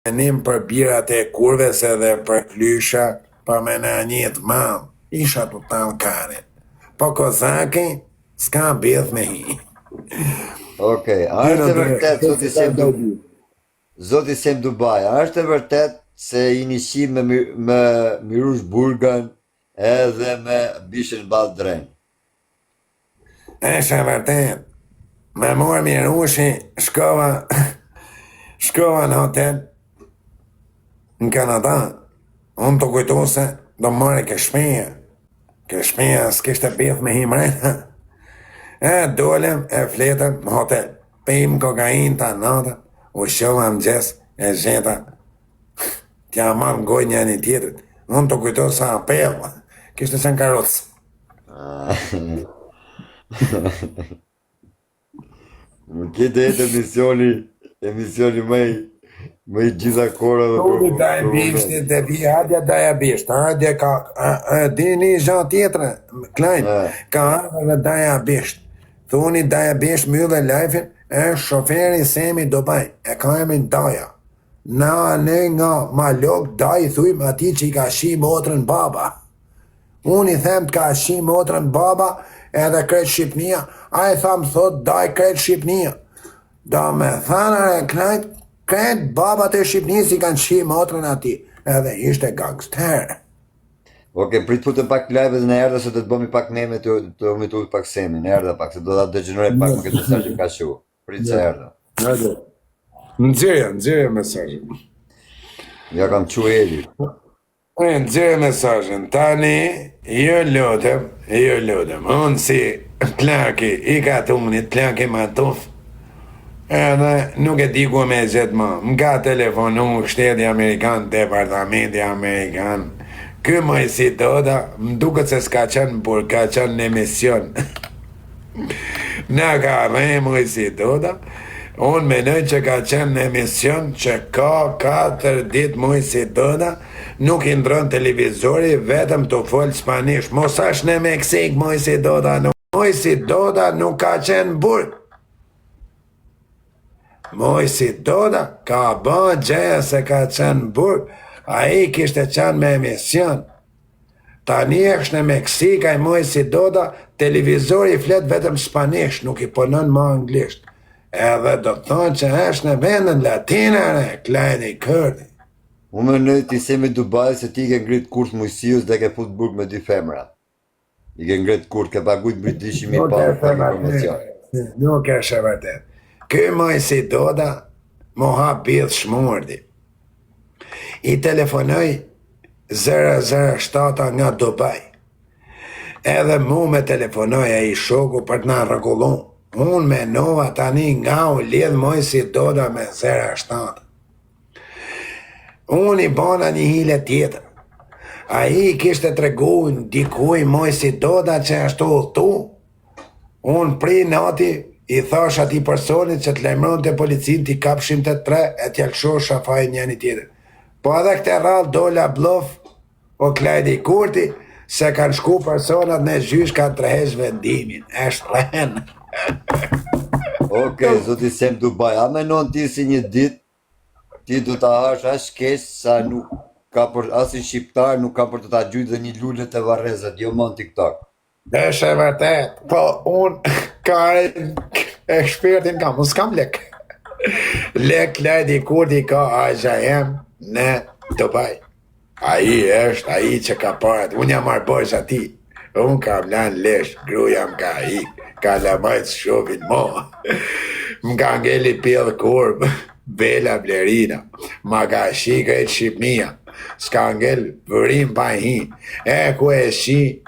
menim për birat e kurves edhe për klysha, pa me në njët madh, isha total kare. Po kozaki, s'ka bith me hi. Okej, a është e vërtet, zoti Sem Dubai, a është e vërtet se jeni shi me Mirush Burgan edhe me Bishën Baldren? Është e vërtet. Me morë Mirushi, shkova në hotel në Kanada. Unë të kujtu se do marrë këshmija. Këshmija s'kishte bith me himrejta. Dolem e fletëm në hotel. Pim kokain të natë, u shova më gjes e gjeta. Tja marrë në gojë një një tjetët. Unë të kujtu sa apel. Kishte qenë karotës. Më kete jetë emisioni më i gjitha kora dhe Toni daja bishti dhe hadja daja bisht, hadja ka, dini një tjetër, Klein, ka hadja daja bisht. Thoni daja bisht mjëllë lajfin, është shoferi Semi Dubai, e ka emrin daja. Na në nga malok daj thujmë ati që i ka shi motrën baba. Unë i them të ka shi motrën baba edhe kretë Shqipnia, a i thamë thot daj kretë Shqipnia. Do me thanër e knajt, kretë babat e Shqipnis i kanë shi motrën ati, edhe ishte gangster. Oke, prit futëm pak live dhe në erdhe se të bëmi pak meme të omitu pak Semin, në erdhe pak, se do da dëgjënore pak më këtë mesajin ka shu. Prit se erdhe. Nëzirja mesajin. Ja kam qu Eli. Nëzirja mesajin, tani, jo lodëm, unë si Klaki, i ka të unit, Klaki ma tuf, edhe nuk e di ku me gjithë ma, m'ka telefonu shteti Amerikan, departamenti Amerikan, ky më i si doda, m'duket se s'ka qenë, por ka qenë në emision. Na ka dhe më i si doda, unë menoj që ka qenë në emision që ka 4 dit më i si doda, nuk i ndron televizori, vetëm të folë Spanish, mos është në Meksik më i si doda, më i si doda nuk ka qenë burg. Më i si doda ka ba gjeja se ka qenë burg, a i kishte qenë me emision. Tani është në Meksika i më i si doda, televizori flet vetëm Spanish, nuk i punon më anglisht. Edhe do të thonë që është në vendën latinare, Kleini Kërdi. Unë më nëjë ti Semi Dubai se ti ke ngrit kurt mujësijus dhe ke fut burg me 2 femra. I ke ngrit kurt, ke pagujt britishimi parë për informacion. Nuk është e vërtet. Ky më i si doda, mu ha bidh shmurdi. I telefonoj 007 nga Dubai. Edhe mu me telefonoj e i shoku për të na rregullon. Unë menova tani nga u lidh më i si doda me 07. Unë i bona një hile tjetër. A i kishte tregu dikuj moj si doda që ashtu tu. Unë pri nati i thash ati personit që të lajmëron të policin t'i kapshim të 3 e t'jalësho shafaj njëni tjetër. Po edhe këte rrallë dola blof o Klajdi Kurti se kanë shku personat në gjysh kanë trehesh vendimin. Eshtë rren. Oke, zoti Sem Dubai, a menon ti si një dit ti du t'a hash as kesh sa nuk ka për asin shqiptar nuk ka për të ta gjujt dhe një lullet e varezet, jo mon TikTok. Është e vërtet, po unë ka ekspertin kam, unë s'kam lek. Lek Klajdi Kurti ka aja jem në Dubai. Aji është aji që ka parat, unë jam arbojsh ati. Unë kam lanë lesh, gruja m'ka i, ka lamajt shofin mo. M'ka ngelli pjellë kurbë. Bela Blerina, ma ka shi këtë Shqipnia, s'ka ngell vërim pa hi, e ku e shi,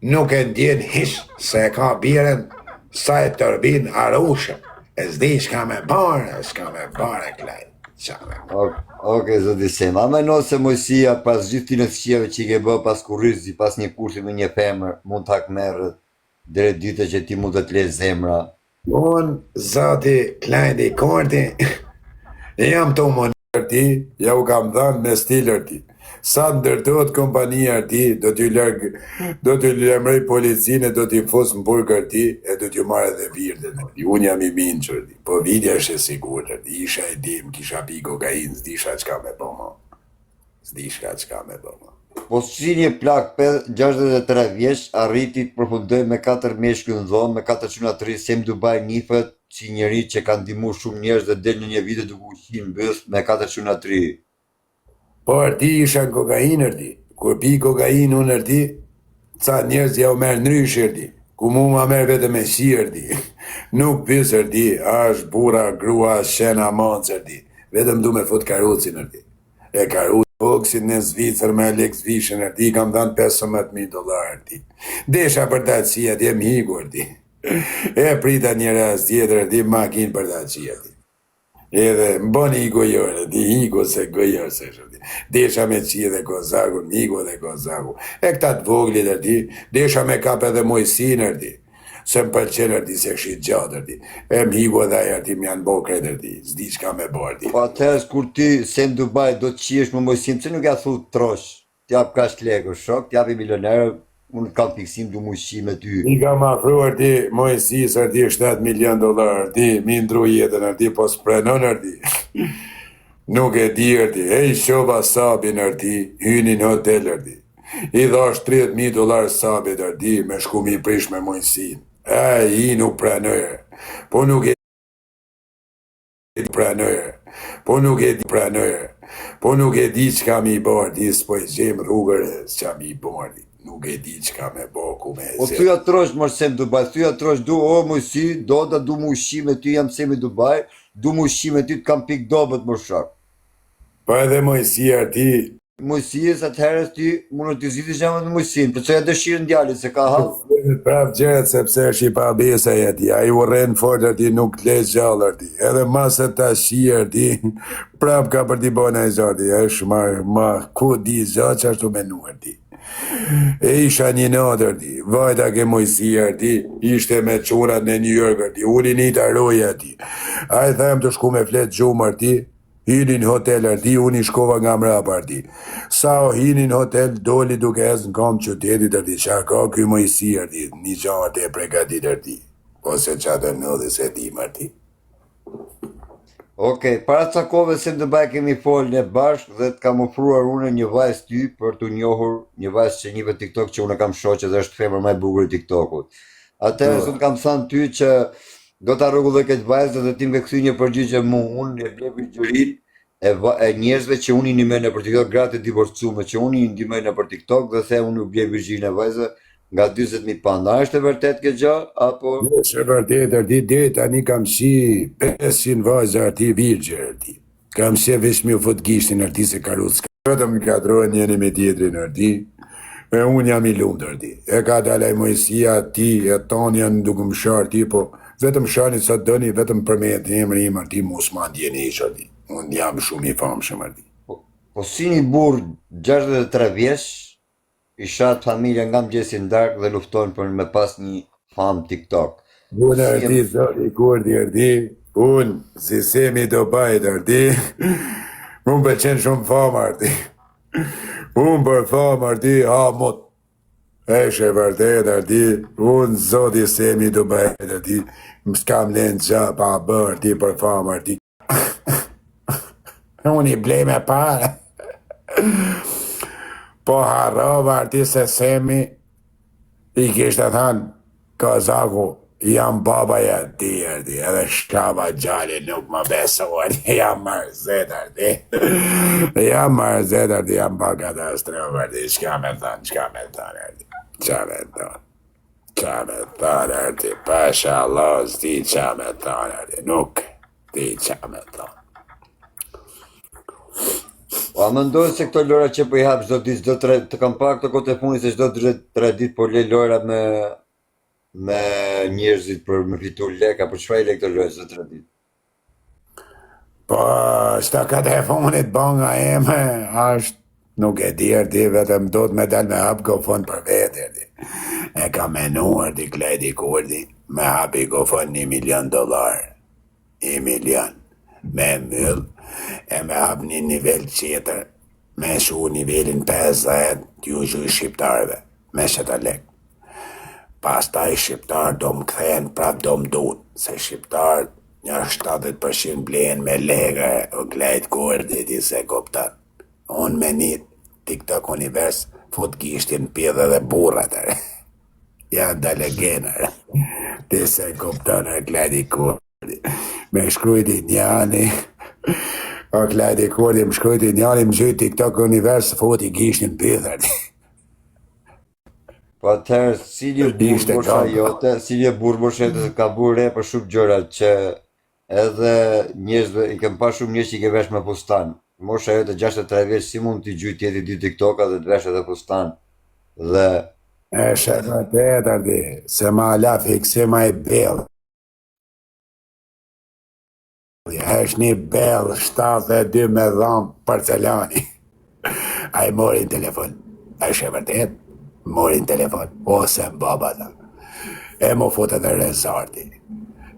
nuk e ndjen hish, se ka biren sa e tërbin Arusha, e zdi s'ka me bare, Klaj. Oke, zoti Sem, a menon se mojësia pas gjithë të qjeve që i ke bë pas kurrizi, pas një kursi me një femër, mund të hakmerët, dhere dite që ti mund të t'le zemra? Unë, zoti Klajdi Kurti, jam të ti, ja u kam dhënë me stil ti. Sa ndërtohet kompania ti, do t'ju lëmrej policinë, do t'i fus në burg ti, e do t'ju marrë edhe virdën. Unë jam i minqër, po vidja është e sigurë, isha e dim, kisha pi kokainë, s'disha qka me po mo. S'disha qka me po mo. Po si një plak 63 vjeç arriti të përfundoj me 4 meshkuj në dhomë, me 4 çuna të ri, Sem Dubai nifet si njëri që ka ndihmu shumë njerëz dhe del në një video duke ushqim bëth me 4 çuna të ri. Po ti isha në kokainë ti. Kur pi kokainë unë ti, ca njerëz ja u merë ndrysh ti. Ku mu ma merë vetëm me shi ti. Nuk pysër ti, është bura, grua, shena, mancër ti. Vetëm du me fut karucin ti. E karucin boksin në Zvicër me Alex Vishën ti, kam dhanë $15,000 ti. Desha për ta qia ti, e m'higur ti. E prita një rast tjetër ti, makin për ta qia ti. Edhe më bani i gojore, ti higo se gojore se shërti. Desha me qie dhe Kozaku, higo dhe Kozaku. E këta të voglit ti, desha me kap edhe Mojsin ti. Se më pëlqenë ti se këshit gjatë ti. E më higo dhe aja ti më janë bo kretë ti, s'di qka me bërë ti. Po atëherës kur ti Sem Dubai do të qiesh me Mojsin, që nuk ja thu trosh, t'jap kash lekë shok, t'jap i milionerë, unë kam fiksim du mu shqi me ty. I kam afruar ti, Mojsis ti $7 milion ti, mi ndru jetën ti, po s'prenon ti. Nuk e di ti, e i shova sabin ti, hynin hotel ti. I dhash $30,000 sabit ti, me shku mi prish me Mojsin. E, i nuk pranojë, po nuk e di pranojë, po nuk e di pranojë, po nuk e di qka mi bërë, ti s'po i gjem rrugër s'qa mi bërë, nuk e di qka me bërë, ku me O thuja trosh mërë Sem Dubai, thuja trosh du, o Mojsi, do mu ushqi me ty, jam Semi Dubai, du mu ushqi me ty të kam pik dobet më shak. Po edhe Mojsia ti, Mojsies atëherës ti mundu t'i ziti gjemë në Mojsin, për çoja dëshirë ndjali se ka hallë. prap gjeret sepse është i pa besa ti, a i urren fort ti nuk t'lejt gjallë ti, edhe masë ta shia ti, prap ka për t'i bona i zati, është ma ku di zati që ashtu menuar ti. E isha një natër ti, vajta ke Mojsia ti, ishte me qurat në New York ti, ullin i të roja ti, a i them të shku me flet gjumër ti, hinin hotel ti, unë i shkova nga mrapa ti. Sa o hinin hotel, doli duke ez në kam qytetit ti, qa ka ky Mojsia ti, një gjatë e pregatit ti, ose qatë në dhe se ti ti. Okej, para ca kohëve Sem Dubai kemi folë në bashkë dhe të kam ofruar unë një vajzë ty për të njohur, një vajzë që njive TikTok që unë kam shoqe dhe është femër më e bukur i TikTokut. Atëherë unë kam thënë ty që do ta rregulloj këtë vajzë dhe ti më kthy një përgjigje mu, unë e blej gjyrinë e njerëzve që unë i ndihmoj nëpër TikTok, gratë divorcume që unë i ndihmoj nëpër TikTok dhe the unë u blej virgjinën e vajzë nga 40.000 panda. Është e vërtet kjo gjë apo? Është e vërtet deri tani kam shi 500 vajza ti virgjë ti. Kam shi veç mi u fut gishtin ti se karuc. Vetëm kadrohen njëri me tjetrin ti. E unë jam i lumtur ti. E ka dalaj Mojsia ti, e ton janë duke më shar ti, po vetëm shani sa doni, vetëm për me të emrin ti mos ma ndjeni ti. Unë jam shumë i famshëm ti. Po si një burr 63 vjeç i shat familja nga mëgjesi ndark dhe lufton për me pas një fam TikTok. Unë ti zoti kurdi ti, unë si Semi Dubai ti, unë pëlqen shumë fama ti. Unë për fama ti, ha mot. Eshe vërtet ti, unë zoti Semi Dubai ti, më s'kam len qa pa bërë ti për fama ti. Unë i blej me pare. Po harrova ti se Semi i kishte thënë Kozaku, jam babaja ti edhe shkava gjali nuk më besuar, jam mërzetar ti. Jam mërzetar ti, jam pa katastrofër ti, qka me thënë ti, qa me thënë ti, pasha Allah s'di qa me thënë ti, nuk ti qa me thënë. A mendoj se këto lojra që po i hap çdo ditë, të kam pak të kote funit se çdo 3 ditë po le lojra me njerëzit për me fitu lek, apo çfarë le këto lojra çdo 3 ditë? Po, shta këtë e funit bonga eme, është nuk e di ti, vetëm do të me dal me hap gofon për vete ti. E ka menuar ti Kledi Kurdi, me hapi gofon $1 milion. $1 milion. me myll, e me hap një nivel tjetër, me shu nivelin 50, t'ju gjuj shqiptarëve, me qëta lek. Pastaj shqiptar do më kthehen prap do më dut, se shqiptar një 70% blen me legë o glejt kurdi ti se kuptan. Unë me një TikTok univers fut gishtin pjedhe dhe burrat ja dale genar. Ti se kuptan o glejt i kurdi. Me shkrujti njani o glejt i kurdi më shkrujti njani më gjyj TikTok univers fut i gishtin pjedhe. Po atëherë, cili burë mosha ka burë re për shumë gjëra që edhe njerëzve, i kem pa shumë njerëz që i ke vesh me fustan. Mosha jote 63 vjeç, si mund t'i gjyj tjeti 2 TikToka dhe t'vesh edhe fustan. Dhe E vërtet ardi, se ma la fiksima i bell. Është një bell 72 me dham Barceloni. A i mori në telefon. Është e vërtet? Mori në telefon. Ose më baba ta. E më fote dhe rezarti.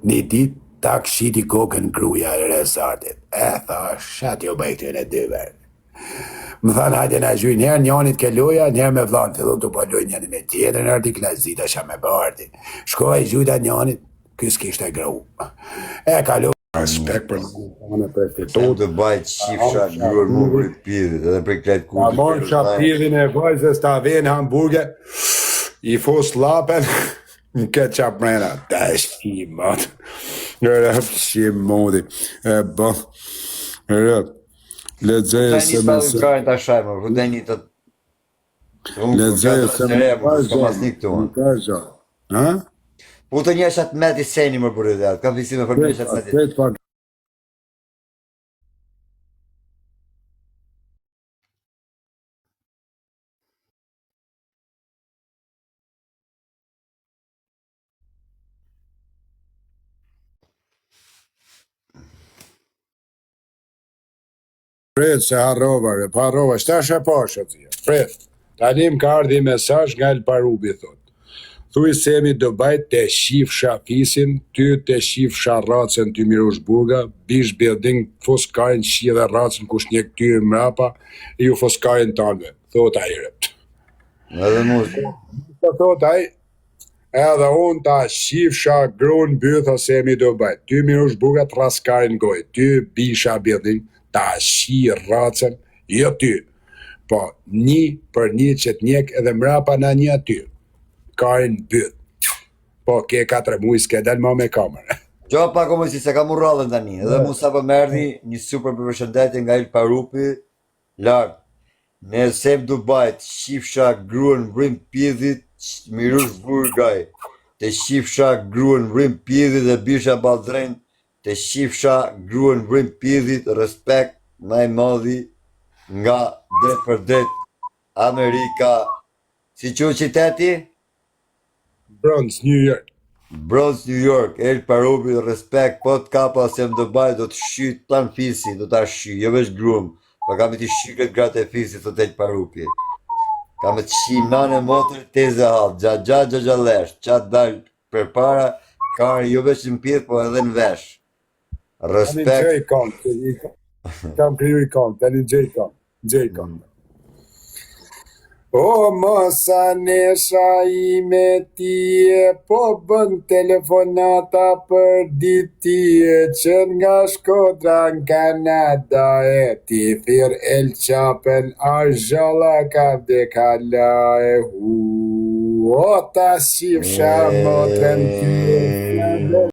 Një dit, ta këshiti kokën gruja e rezartit. E tha, shat jo bëjtë në dyver. Më thanë, hajde na gjujë njerë, njanit ke loja, njerë me vlanë, fillon të po lojë njani me tjetër, në arti klazita qa me bërti. Shkoj gjujta njanit, kës kishte gru. E kalo. Respekt për në për të se të bajt shifsha gruën mu për pidhit, edhe për këtë Ta kurdi. morë shapidhin e vajzës, ta venë hamburger, i fos lapen, në këtë qap mrena, ta e shqimat. Shqimodi, e bo, lexoje se Një spallë kajnë të shajmë, vëdhe një të... lexoje se më më ka gjo. Ha? Po të një shat meti seni më bërë dhe atë, kam fiksime për një shat meti. Atë pak pret se harrova, pa harrova, shtash e pasha t'ja. Pret, tani më ka ardhi mesazh nga El Parubi, thot. Thuj semi do bajt të shifsha fisin, ty të shifsha racën ty mirush burga, bish bjeding foskajnë shi dhe racën kush një këtyre mrapa, ju foskajnë tanve, thot a i rëpt. Edhe mu, Po thot a i, edhe unë ta shifsha grunë bytha semi do bajt, ty mirush burga të raskajnë goj, ty bisha bjeding, ta shi racën, jo ty, po një për një që t'njek edhe mrapa na një aty. Kajnë byt. Po, ke 4 muj s'ke del ma me kamerë. gjo pa komo si se ka mu rrallën tani, edhe mu sa për merdi një super përshëndetje nga Il Parupi, lartë. Ne sem Dubajt, shifsha gruën vrim pjedhit, mirush burgaj, të shifsha gruën vrim pjedhit dhe bisha baldren, të shifsha gruën vrim pjedhit, respekt, naj madhi, nga det për det, Amerika, si që qiteti? Bronx, New York. Bronx, New York, El Parubi, respekt, po t'kapa se më Dubaj do të shyt plan fisi, do t'a shy, jo vesh grumë, pa kam t'i shy këtë gratë e fisi, thot El Parubi. Kam të shy nane motër, teze halë, gja lesh, qatë dalë për para, karë jo vesh në pjetë, po edhe në vesh. Respekt. Kam kriju i kam, tani J-Con. O mosa nesha i me tije, po bën telefonata për ditije, që nga Shkodra në Kanada e ti thir El Qapen, a zhalla ka dekala e hu. O ta shifsha motrën ty